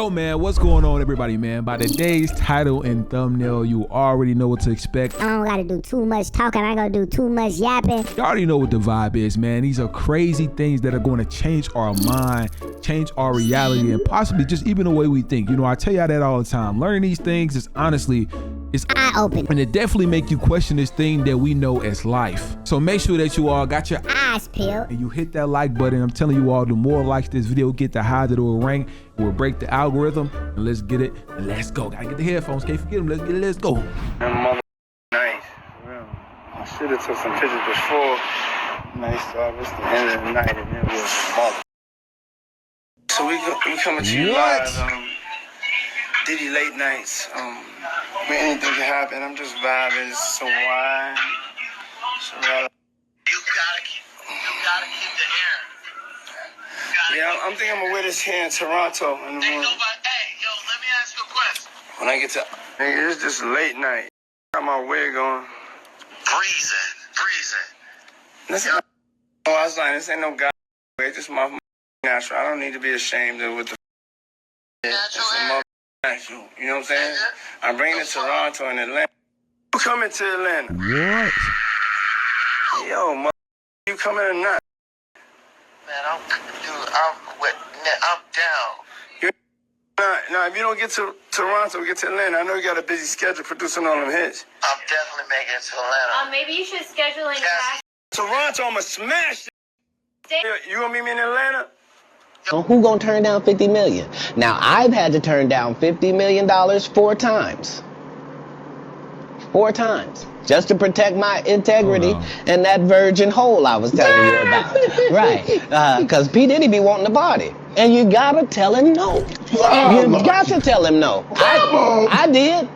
Yo man, what's going on everybody, man? By today's title and thumbnail, you already know what to expect. I don't gotta do too much talking, I gotta do too much yapping. You already know what the vibe is, man. These are crazy things that are going to change our mind, change our reality, and possibly just even the way we think. You know, I tell y'all that all the time. Learning these things is honestly, it's eye-opening. And it definitely make you question this thing that we know as life. So make sure that you all got your eyes peeled. And you hit that like button. I'm telling you all, the more likes this video get, the higher it will rank. It will break the algorithm. And let's get it. And let's go. Gotta get the headphones. Can't forget them. Let's get it. Let's go. Nice. I should have took some pictures before. Nice. It's the end of the night and it was mother. So we coming to you live. Diddy late nights. Where anything can happen. I'm just vibing. Some wine. You gotta keep the hair. Yeah, I'm thinking I'm gonna wear this here in Toronto in the morning. Hey, yo, let me ask you a question. When I get to, nigga, it's just late night. Got my wig on. Breezing. Listen, I was like, this ain't no guy wig. This is my natural. I don't need to be ashamed of what the natural. You know what I'm saying? I'm bringing it to Toronto and Atlanta. You coming to Atlanta? What? Yo, you coming or not? Man, I'm down. Nah, if you don't get to Toronto, get to Atlanta. I know you got a busy schedule producing all them hits. I'm definitely making it to Atlanta. Maybe you should schedule in Toronto, I'ma smash it. You gonna meet me in Atlanta? Who gonna turn down 50 million? Now, I've had to turn down $50 million 4 times. 4 times. Just to protect my integrity and that virgin hole I was telling you about. Right. Because P. Diddy be wanting to party. And you gotta tell him no. You got to tell him no. I did.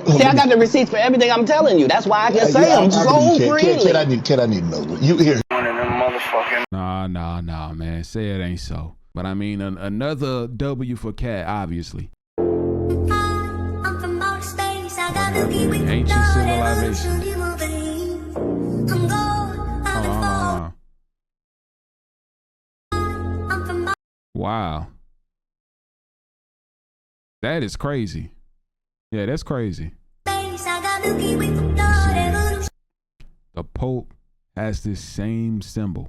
See, I got the receipts for everything I'm telling you. That's why I can say them so freely. Kid, I need to know. You hear? Nah, man. Say it ain't so. But I mean, another W for Cat, obviously. Ancient civilization. Wow. That is crazy. Yeah, that's crazy. The Pope has this same symbol.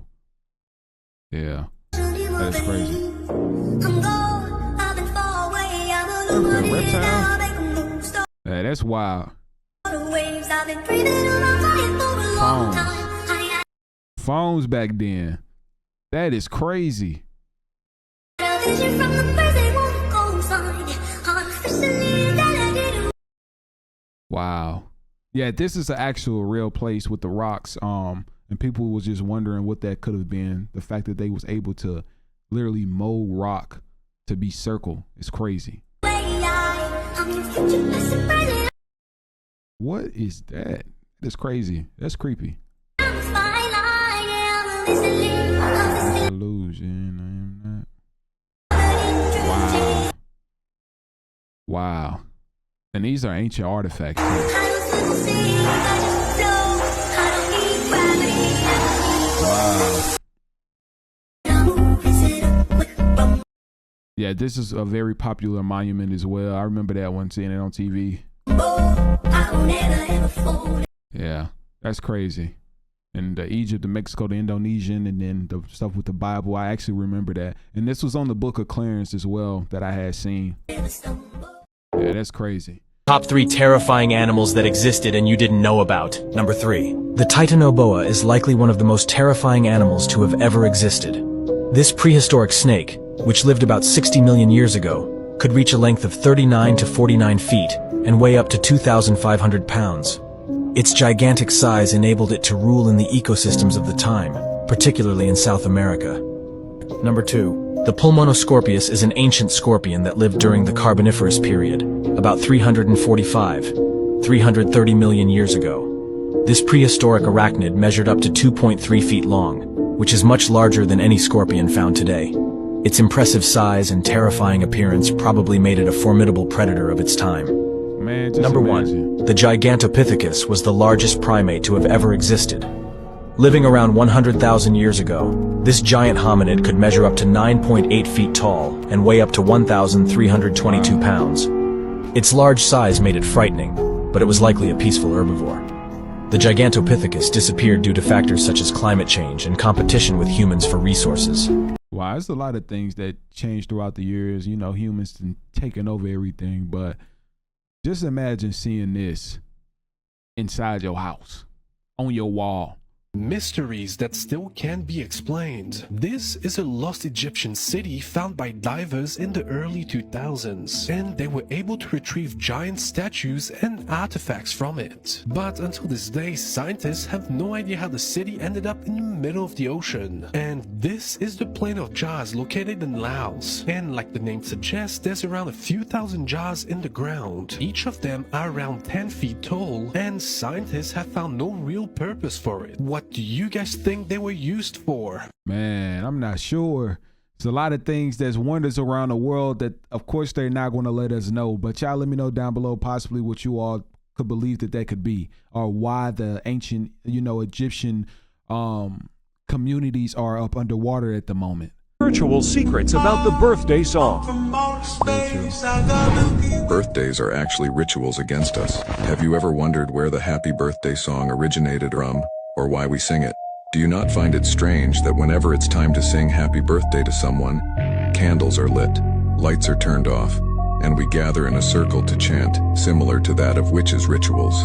Yeah, that's crazy. Okay, reptile. Yeah, that's wild. Phones back then. That is crazy. Wow. Yeah, this is an actual real place with the rocks. And people was just wondering what that could have been. The fact that they was able to literally mold rock to be circle is crazy. What is that? That's crazy. That's creepy. Illusion. Wow. Wow. And these are ancient artifacts. Wow. Yeah, this is a very popular monument as well. I remember that one, seeing it on TV. Yeah, that's crazy. And Egypt, the Mexico, the Indonesian, and then the stuff with the Bible. I actually remember that. And this was on the Book of Clarence as well that I had seen. Yeah, that's crazy. Top 3 terrifying animals that existed and you didn't know about. Number 3. The titanoboa is likely one of the most terrifying animals to have ever existed. This prehistoric snake, which lived about 60 million years ago, could reach a length of 39 to 49 feet and weigh up to 2,500 pounds. Its gigantic size enabled it to rule in the ecosystems of the time, particularly in South America. Number 2. The Pulmonoscorpius is an ancient scorpion that lived during the Carboniferous period, about 330 million years ago. This prehistoric arachnid measured up to 2.3 feet long, which is much larger than any scorpion found today. Its impressive size and terrifying appearance probably made it a formidable predator of its time. Man, Number 1. The Gigantopithecus was the largest primate to have ever existed. Living around 100,000 years ago, this giant hominid could measure up to 9.8 feet tall and weigh up to 1,322 pounds. Its large size made it frightening, but it was likely a peaceful herbivore. The Gigantopithecus disappeared due to factors such as climate change and competition with humans for resources. Wow, there's a lot of things that changed throughout the years. You know, humans taking over everything, but just imagine seeing this inside your house, on your wall. Mysteries that still can't be explained. This is a lost Egyptian city found by divers in the early 2000s, and they were able to retrieve giant statues and artifacts from it. But until this day, scientists have no idea how the city ended up in the middle of the ocean. And this is the plain of jars located in Laos. And like the name suggests, there's around a few thousand jars in the ground. Each of them are around 10 feet tall, and scientists have found no real purpose for it. What do you guys think they were used for? Man, I'm not sure. There's a lot of things that's wonders around the world that, of course, they're not going to let us know. But y'all let me know down below possibly what you all could believe that could be, or why the ancient, Egyptian communities are up underwater at the moment. Virtual secrets about the birthday song. Birthdays are actually rituals against us. Have you ever wondered where the happy birthday song originated from, or why we sing it? Do you not find it strange that whenever it's time to sing happy birthday to someone, candles are lit, lights are turned off, and we gather in a circle to chant, similar to that of witches' rituals?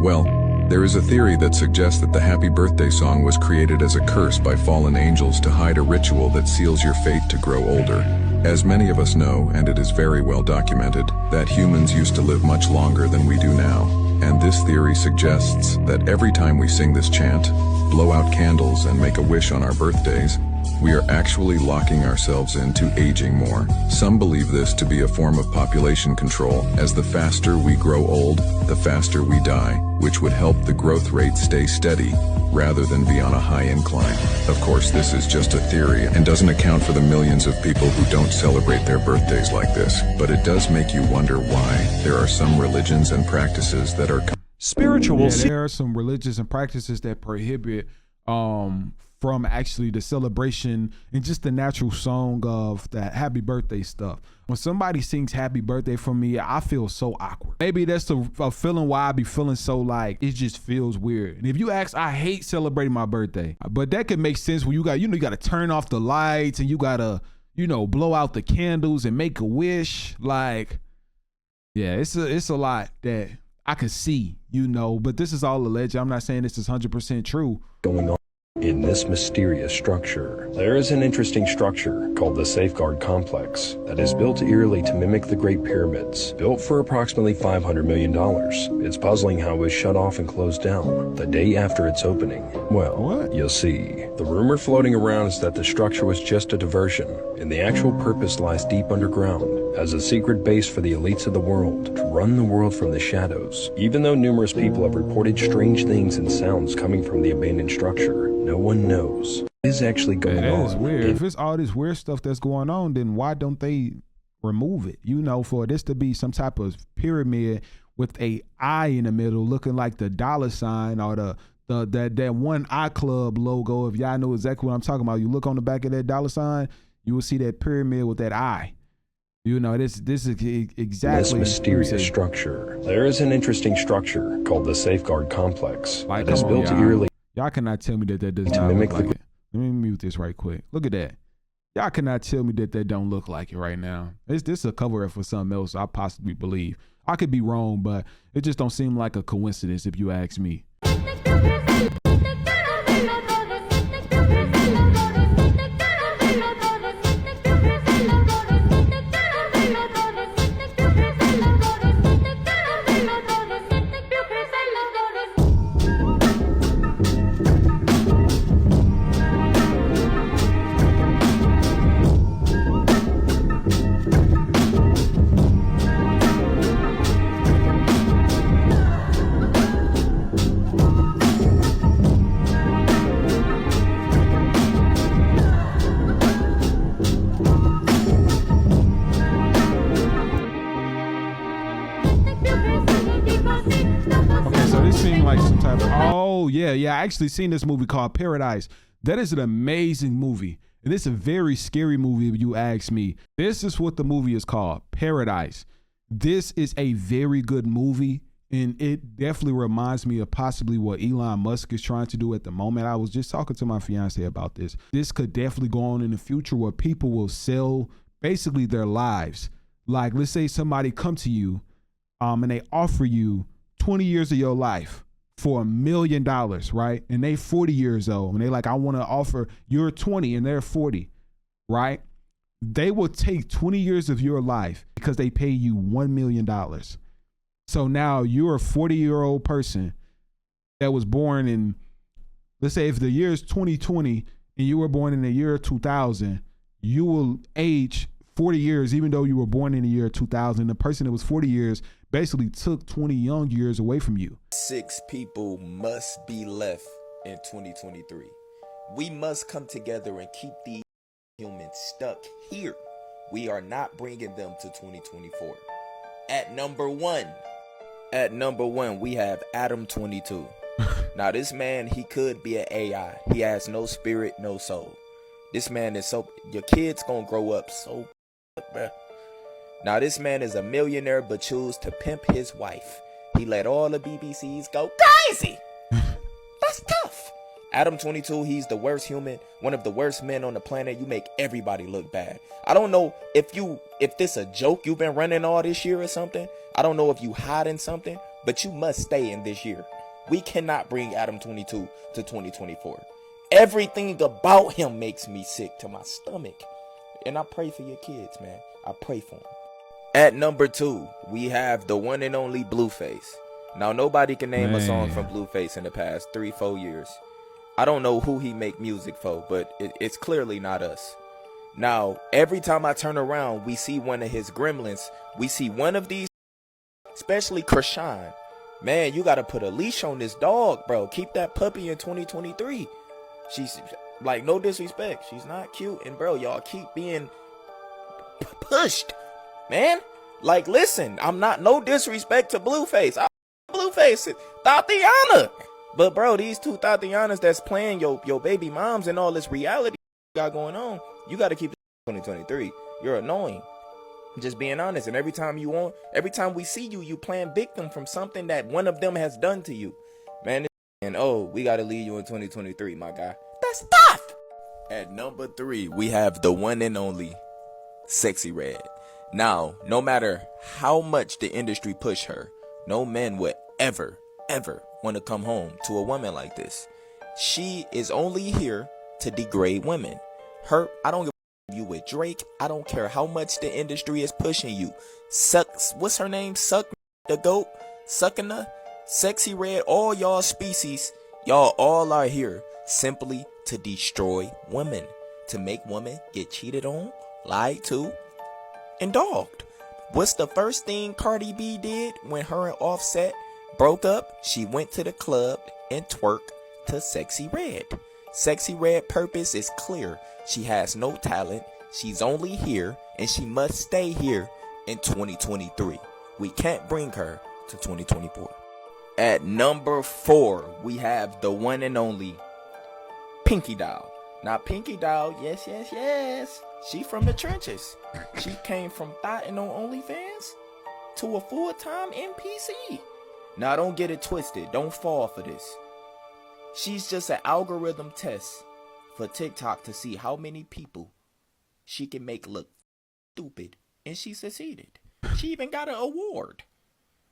Well, there is a theory that suggests that the happy birthday song was created as a curse by fallen angels to hide a ritual that seals your fate to grow older. As many of us know, and it is very well documented, that humans used to live much longer than we do now. And this theory suggests that every time we sing this chant, blow out candles and make a wish on our birthdays, we are actually locking ourselves into aging more. Some believe this to be a form of population control, as the faster we grow old, the faster we die, which would help the growth rate stay steady, rather than be on a high incline. Of course, this is just a theory and doesn't account for the millions of people who don't celebrate their birthdays like this, but it does make you wonder why there are some religions and practices that are spiritual. There are some religions and practices that prohibit from actually the celebration and just the natural song of that happy birthday stuff. When somebody sings happy birthday for me, I feel so awkward. Maybe that's a feeling why I be feeling so like it just feels weird. And if you ask, I hate celebrating my birthday, but that could make sense when you got, you got to turn off the lights and you got to, blow out the candles and make a wish. Like, yeah, it's a lot that I can see, but this is all alleged. I'm not saying this is 100% true. Going on in this mysterious structure. There is an interesting structure called the Safeguard Complex that is built eerily to mimic the Great Pyramids, built for approximately $500 million. It's puzzling how it was shut off and closed down the day after its opening. Well, you'll see. The rumor floating around is that the structure was just a diversion, and the actual purpose lies deep underground, as a secret base for the elites of the world, to run the world from the shadows. Even though numerous people have reported strange things and sounds coming from the abandoned structure, no one knows what is actually going on. That is weird. If it's all this weird stuff that's going on, then why don't they remove it? For this to be some type of pyramid with a eye in the middle looking like the dollar sign or that one iClub logo. If y'all know exactly what I'm talking about, you look on the back of that dollar sign, you will see that pyramid with that eye. This is exactly this mysterious structure. There is an interesting structure called the Safeguard Complex that is built eerily. Y'all cannot tell me that does not look like it. Let me mute this right quick. Look at that. Y'all cannot tell me that don't look like it right now. This is a cover up for something else, I possibly believe. I could be wrong, but it just don't seem like a coincidence if you ask me. in like some type of, oh yeah, I actually seen this movie called Paradise. That is an amazing movie. And it's a very scary movie if you ask me. This is what the movie is called, Paradise. This is a very good movie, and it definitely reminds me of possibly what Elon Musk is trying to do at the moment. I was just talking to my fiance about this. This could definitely go on in the future where people will sell basically their lives. Like, let's say somebody come to you and they offer you 20 years of your life for $1 million, right? And they 40 years old, and they like, I want to offer, you're 20 and they're 40, right? They will take 20 years of your life because they pay you $1 million. So now you're a 40-year-old person that was born in, let's say if the year is 2020 and you were born in the year 2000, you will age 40 years, even though you were born in the year 2000. The person that was 40 years basically took 20 young years away from you. 6 people must be left in 2023. We must come together and keep these humans stuck here. We are not bringing them to 2024. At number one, we have Adam 22. Now this man, he could be an AI. He has no spirit, no soul. This man is so, your kid's gonna grow up so bruh. Now this man is a millionaire but choose to pimp his wife. He let all the BBCs go crazy. That's tough. Adam 22, he's the worst human, one of the worst men on the planet. You make everybody look bad. I don't know if this a joke you've been running all this year or something. I don't know if you hiding something, but you must stay in this year. We cannot bring Adam 22 to 2024. Everything about him makes me sick to my stomach. And I pray for your kids, man. I pray for them. At number 2, we have the one and only Blueface. Now, nobody can name a song from Blueface in the past 3-4 years. I don't know who he make music for, but it's clearly not us. Now, every time I turn around, we see one of his gremlins. We see one of these, especially Krishan. Man, you got to put a leash on this dog, bro. Keep that puppy in 2023. She's, like, no disrespect. She's not cute. And, bro, y'all keep being pushed. Man, like, listen, I'm not, no disrespect to Blueface. Blueface, Tatiana. But, bro, these 2 Tatianas that's playing your baby moms and all this reality you got going on, you got to keep it 2023. You're annoying. Just being honest. And every time we see you, you playing victim from something that one of them has done to you. Man, and we got to leave you in 2023, my guy. That's tough. At number 3, we have the one and only Sexy Red. Now, no matter how much the industry push her, no man would ever want to come home to a woman like this. She is only here to degrade women. I don't give a you with Drake. I don't care how much the industry is pushing you. What's her name? Suck the goat, Suckina, Sexy Red, all y'all species, y'all all are here simply to destroy women, to make women get cheated on, lied to, and dogged. What's the first thing Cardi B did when her and Offset broke up? She went to the club and twerked to Sexy Red. Sexy Red purpose is clear. She has no talent. She's only here and she must stay here in 2023. We can't bring her to 2024. At number 4, we have the one and only Pinky Doll. Now, Pinky Doll, yes. She from the trenches. She came from thotting on OnlyFans to a full-time NPC. Now, don't get it twisted. Don't fall for this. She's just an algorithm test for TikTok to see how many people she can make look stupid. And she succeeded. She even got an award.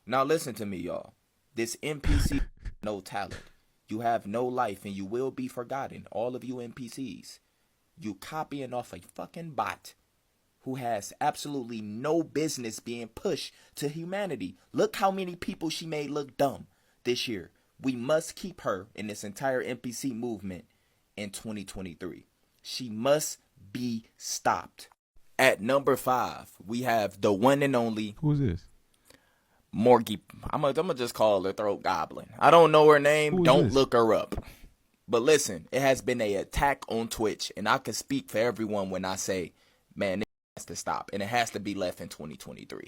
Now, listen to me, y'all. This NPC, no talent. You have no life and you will be forgotten. All of you NPCs. You copying off a fucking bot who has absolutely no business being pushed to humanity. Look how many people she made look dumb this year. We must keep her in this entire NPC movement in 2023. She must be stopped. At number 5, we have the one and only. Who's this? Morgie. I'm gonna just call her Throat Goblin. I don't know her name. Don't look her up. But listen, it has been an attack on Twitch, and I can speak for everyone when I say, man, it has to stop, and it has to be left in 2023.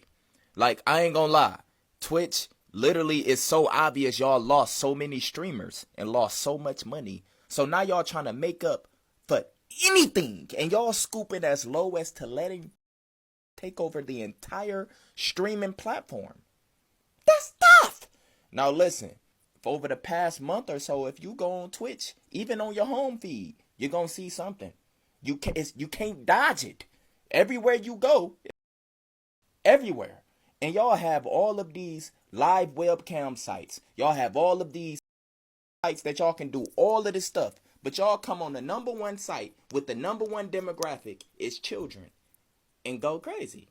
Like, I ain't gonna lie. Twitch, Literally, it's so obvious y'all lost so many streamers and lost so much money. So now y'all trying to make up for anything. And y'all scooping as low as to letting take over the entire streaming platform. That's tough. Now listen, for over the past month or so, if you go on Twitch, even on your home feed, you're going to see something. You can't dodge it. Everywhere you go, everywhere. And y'all have all of these live webcam sites. Y'all have all of these sites that y'all can do all of this stuff. But y'all come on the #1 site with the #1 demographic is children and go crazy.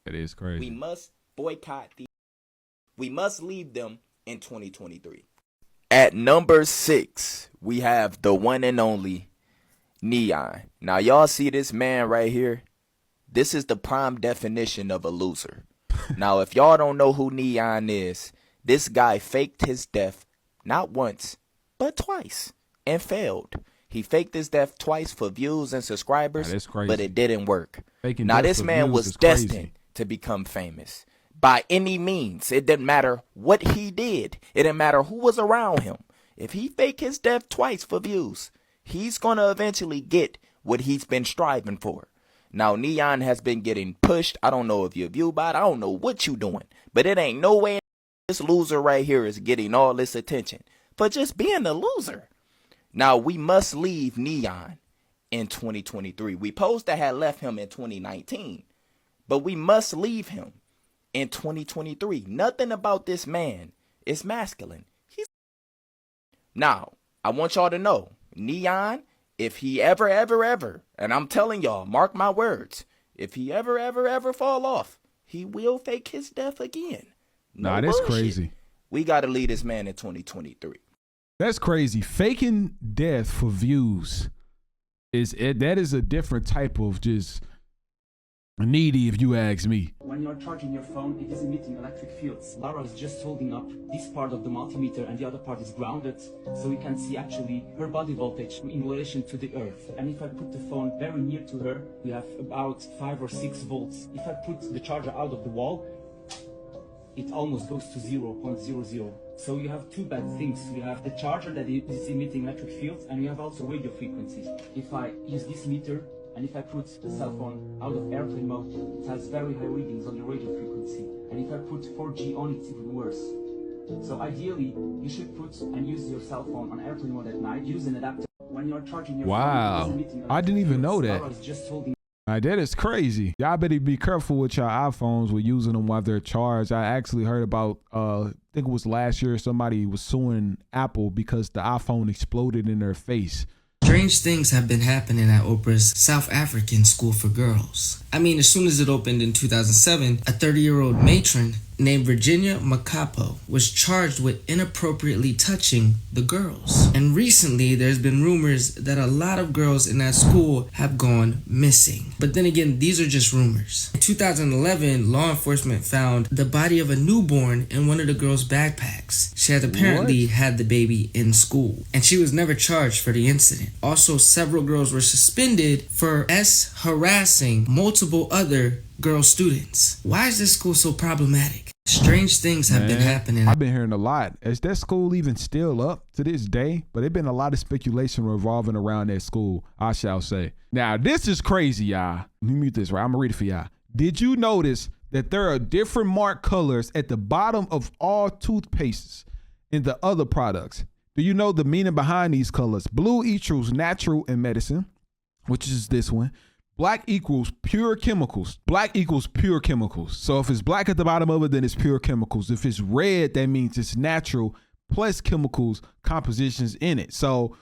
It is crazy. We must boycott these. We must leave them in 2023. At number 6, we have the one and only Neon. Now y'all see this man right here? This is the prime definition of a loser. Now if y'all don't know who Neon is, this guy faked his death not once, but twice and failed. He faked his death twice for views and subscribers, but it didn't work. Now this man was destined to become famous. By any means, it didn't matter what he did. It didn't matter who was around him. If he faked his death twice for views, he's going to eventually get what he's been striving for. Now, Neon has been getting pushed. I don't know if you're a view bot. I don't know what you doing. But it ain't no way this loser right here is getting all this attention for just being a loser. Now, we must leave Neon in 2023. We supposed to have left him in 2019. But we must leave him in 2023. Nothing about this man is masculine. Now, I want y'all to know, Neon, if he ever, and I'm telling y'all, mark my words, if he ever fall off, he will fake his death again. Nah, that's crazy. We got to leave this man in 2023. That's crazy. Faking death for views that is a different type of just needy, if you ask me. When you're charging your phone, it is emitting electric fields. Lara is just holding up this part of the multimeter and the other part is grounded, so we can see actually her body voltage in relation to the earth. And if I put the phone very near to her, we have about 5 or 6 volts. If I put the charger out of the wall, it almost goes to 0.00. So you have two bad things. You have the charger that is emitting electric fields, and you have also radio frequencies. If I use this meter, and if I put the cell phone out of airplane mode, it has very high readings on the radio frequency. And if I put 4G on, it's even worse. So ideally, you should put and use your cell phone on airplane mode at night. Use an adapter when you're charging your phone. I didn't even know that. That is crazy. Y'all better be careful with your iPhones with using them while they're charged. I actually heard about, I think it was last year, somebody was suing Apple because the iPhone exploded in their face. Strange things have been happening at Oprah's South African School for Girls. I mean, as soon as it opened in 2007, a 30-year-old matron named Virginia Makapo was charged with inappropriately touching the girls. And recently, there's been rumors that a lot of girls in that school have gone missing. But then again, these are just rumors. In 2011, law enforcement found the body of a newborn in one of the girls' backpacks. She had apparently had the baby in school, and she was never charged for the incident. Also, several girls were suspended for harassing multiple other girl students. Why is this school so problematic? Strange things have been happening. I've been hearing a lot. Is that school even still up to this day? But there's been a lot of speculation revolving around that school, I shall say. Now, this is crazy, y'all. Let me mute this, right? I'm going to read it for y'all. Did you notice that there are different mark colors at the bottom of all toothpastes in the other products? Do you know the meaning behind these colors? Blue equals natural and medicine, which is this one. Black equals pure chemicals. Black equals pure chemicals. So if it's black at the bottom of it, then it's pure chemicals. If it's red, that means it's natural plus chemicals compositions in it. So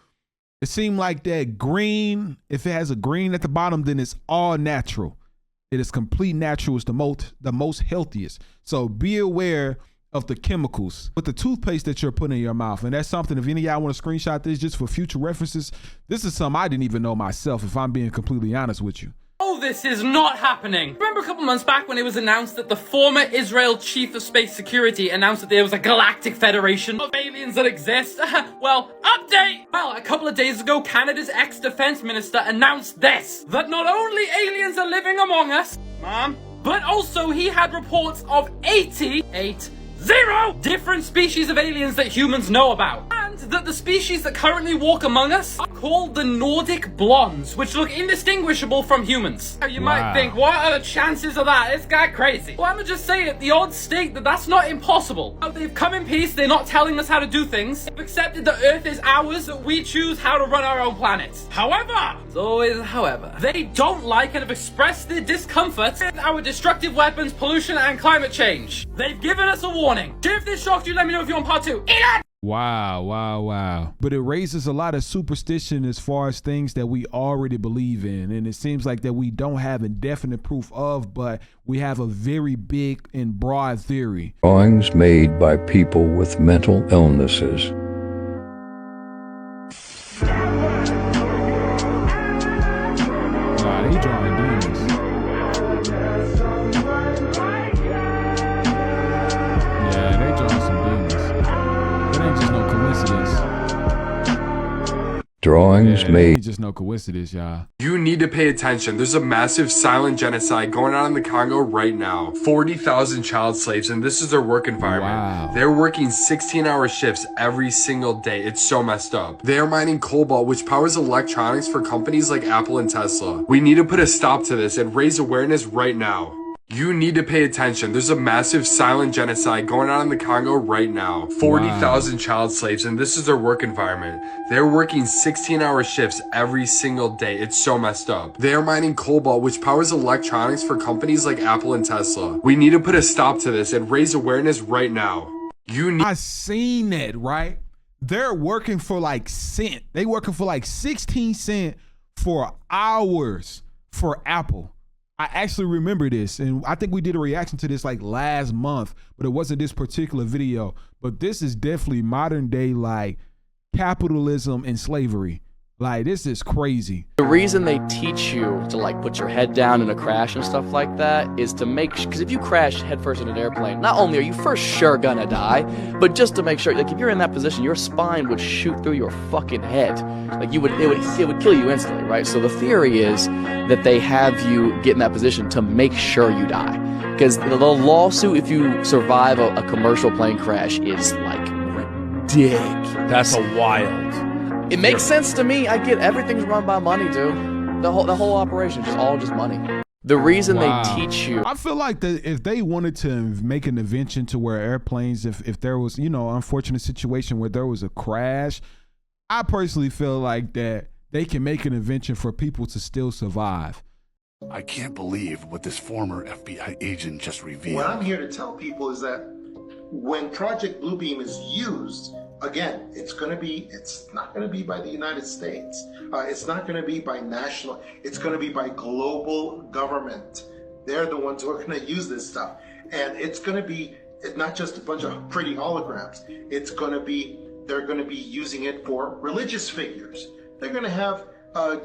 it seemed like that green, if it has a green at the bottom, then it's all natural. It is complete natural. It's the most healthiest. So be aware of the chemicals with the toothpaste that you're putting in your mouth. And that's something, if any of y'all want to screenshot this just for future references, this is something I didn't even know myself, if I'm being completely honest with you. Oh, this is not happening. Remember a couple months back when it was announced that the former Israel chief of space security announced that there was a galactic federation of aliens that exist? Well, update! Well, a couple of days ago, Canada's ex-defense minister announced this, that not only aliens are living among us, Mom, but also he had reports of 88 0 different species of aliens that humans know about. And that the species that currently walk among us are called the Nordic Blondes, which look indistinguishable from humans. Now you might think, what are the chances of that? It's kind of crazy. Well, I'm gonna just say it, the odds state that that's not impossible. Now, they've come in peace, they're not telling us how to do things. They've accepted that Earth is ours, that we choose how to run our own planet. However, there's always a however, they don't like and have expressed their discomfort with our destructive weapons, pollution, and climate change. They've given us a warning. If this shocked you, let me know if you want part 2. Elon! Wow. But it raises a lot of superstition as far as things that we already believe in. And it seems like that we don't have indefinite proof of, but we have a very big and broad theory. Drawings made by people with mental illnesses. Nah, they drawing demons. Yeah, they drawing some demons. It ain't just no coincidence. Drawings made. Ain't just no coincidence, y'all. You need to pay attention. There's a massive silent genocide going on in the Congo right now. 40,000 child slaves, and this is their work environment. Wow. They're working 16-hour shifts every single day. It's so messed up. They are mining cobalt, which powers electronics for companies like Apple and Tesla. We need to put a stop to this and raise awareness right now. You need to pay attention. There's a massive silent genocide going on in the Congo right now. 40,000 child slaves, and this is their work environment. They're working 16-hour shifts every single day. It's so messed up. They are mining cobalt, which powers electronics for companies like Apple and Tesla. We need to put a stop to this and raise awareness right now. I seen that, right? They're working for like cent. They working for like 16 cents for hours for Apple. I actually remember this, and I think we did a reaction to this like last month, but it wasn't this particular video. But this is definitely modern day like capitalism and slavery. Like, this is crazy. The reason they teach you to like put your head down in a crash and stuff like that is to make, because if you crash headfirst in an airplane, not only are you for sure gonna die, but just to make sure, like if you're in that position, your spine would shoot through your fucking head. Like it would kill you instantly, right? So the theory is that they have you get in that position to make sure you die. Because the lawsuit, if you survive a commercial plane crash, is like ridiculous. That's a wild. It makes sense to me. I get everything's run by money, dude. The whole operation is all just money. The reason they teach you. I feel like that if they wanted to make an invention to where airplanes, if there was, unfortunate situation where there was a crash, I personally feel like that they can make an invention for people to still survive. I can't believe what this former FBI agent just revealed. What I'm here to tell people is that when Project Bluebeam is used, again, it's not going to be by the United States. It's not going to be by national. It's going to be by global government. They're the ones who are going to use this stuff. And it's going to be not just a bunch of pretty holograms. They're going to be using it for religious figures. They're going to have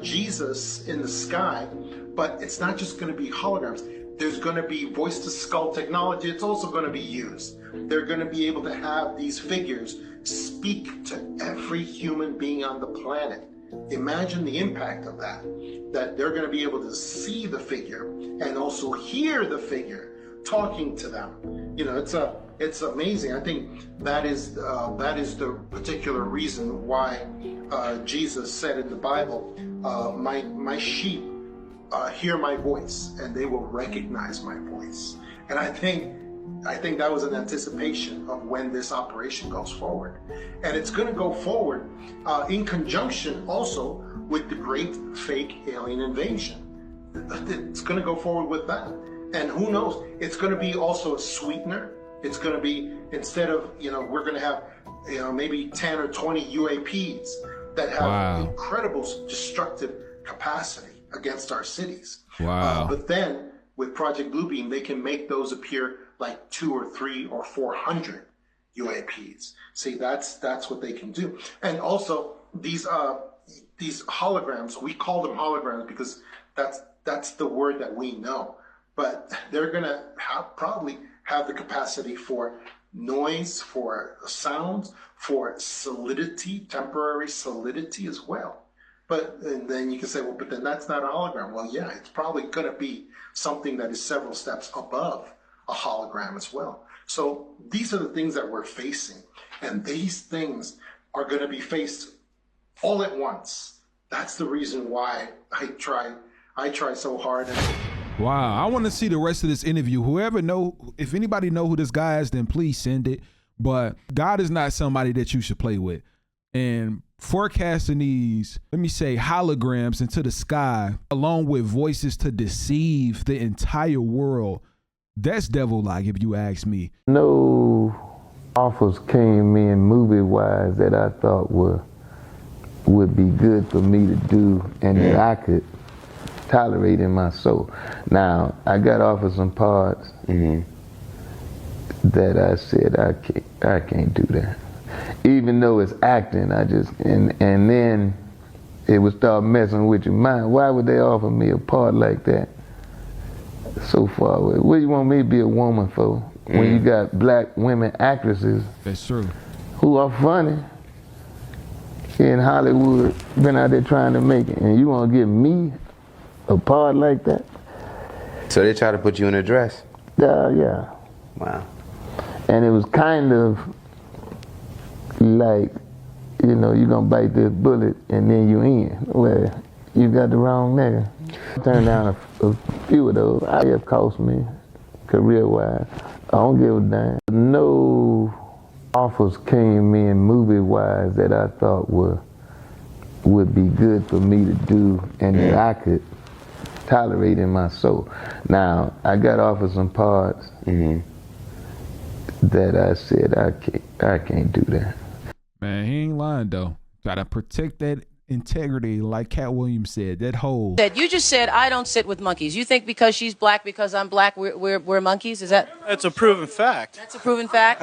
Jesus in the sky, but it's not just going to be holograms. There's going to be voice-to-skull technology. It's also going to be used. They're going to be able to have these figures speak to every human being on the planet. Imagine the impact of that they're going to be able to see the figure and also hear the figure talking to them. It's amazing. I think that is the particular reason why Jesus said in the Bible, my sheep hear my voice and they will recognize my voice. And I think that was an anticipation of when this operation goes forward. And it's going to go forward in conjunction also with the great fake alien invasion. It's going to go forward with that. And who knows, it's going to be also a sweetener. It's going to be, instead of, we're going to have, maybe 10 or 20 UAPs that have incredible destructive capacity against our cities. Wow. But then with Project Bluebeam, they can make those appear like 200 or 300 or 400 UAPs. See, that's what they can do. And also these holograms, we call them holograms because that's the word that we know. But they're gonna probably have the capacity for noise, for sounds, for solidity, temporary solidity as well. And then you can say, well, but then that's not a hologram. Well, yeah, it's probably gonna be something that is several steps above a hologram. hologram as well. So these are the things that we're facing, and these things are going to be faced all at once. That's the reason why I try so hard. Wow, I want to see the rest of this interview. If anybody know who this guy is, then please send it. But God is not somebody that you should play with. And forecasting these, let me say, holograms into the sky, along with voices to deceive the entire world, that's devil-like, if you ask me. No offers came in movie-wise that I thought would be good for me to do and that I could tolerate in my soul. Now, I got offered some parts that I said I can't do that. Even though it's acting, and then it would start messing with your mind. Why would they offer me a part like that so far away? What do you want me to be a woman for when you got black women actresses? That's true. Who are funny in Hollywood, been out there trying to make it, and you want to give me a part like that? So they try to put you in a dress? Yeah. Wow. And it was kind of like, you're gonna bite this bullet and then you in. Well, you got the wrong nigga. I turned down a few of those. It have cost me career-wise. I don't give a damn. No offers came in movie-wise that I thought would be good for me to do and that I could tolerate in my soul. Now, I got offered some parts that I said I can't do that. Man, he ain't lying though. Gotta protect that integrity, like Cat Williams said. That whole. You just said I don't sit with monkeys. You think because she's black, because I'm black, we're monkeys? Is that? That's a proven fact. That's a proven fact.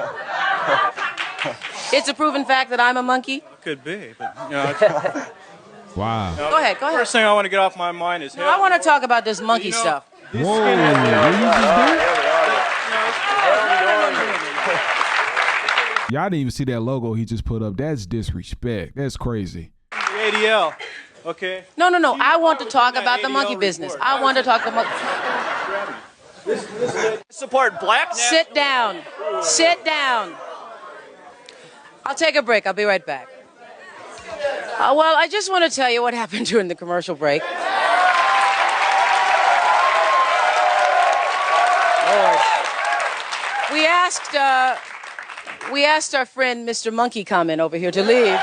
It's a proven fact that I'm a monkey. Could be, but it's, wow. Go ahead. First thing I want to get off my mind is. I want to talk about this monkey stuff. Whoa! What you just do? Y'all didn't even see that logo he just put up. That's disrespect. That's crazy. The ADL, okay? No. I want to talk about the monkey business. I want to talk about. Support black. Sit down. Sit down. I'll take a break. I'll be right back. Well, I just want to tell you what happened during the commercial break. Lord. We asked our friend Mr. Monkey Comment over here to leave,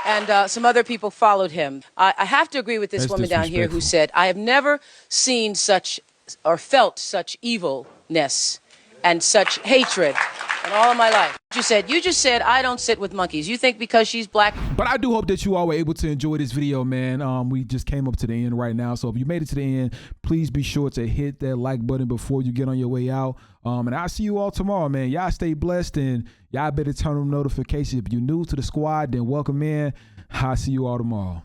and some other people followed him. I have to agree with this woman down here who said, I have never seen such or felt such evilness and such hatred in all of my life. You just said I don't sit with monkeys. You think because she's black. But I do hope that you all were able to enjoy this video, man. We just came up to the end right now. So if you made it to the end, please be sure to hit that like button before you get on your way out. And I'll see you all tomorrow, man. Y'all stay blessed, and y'all better turn on notifications. If you're new to the squad, then welcome in. I'll see you all tomorrow.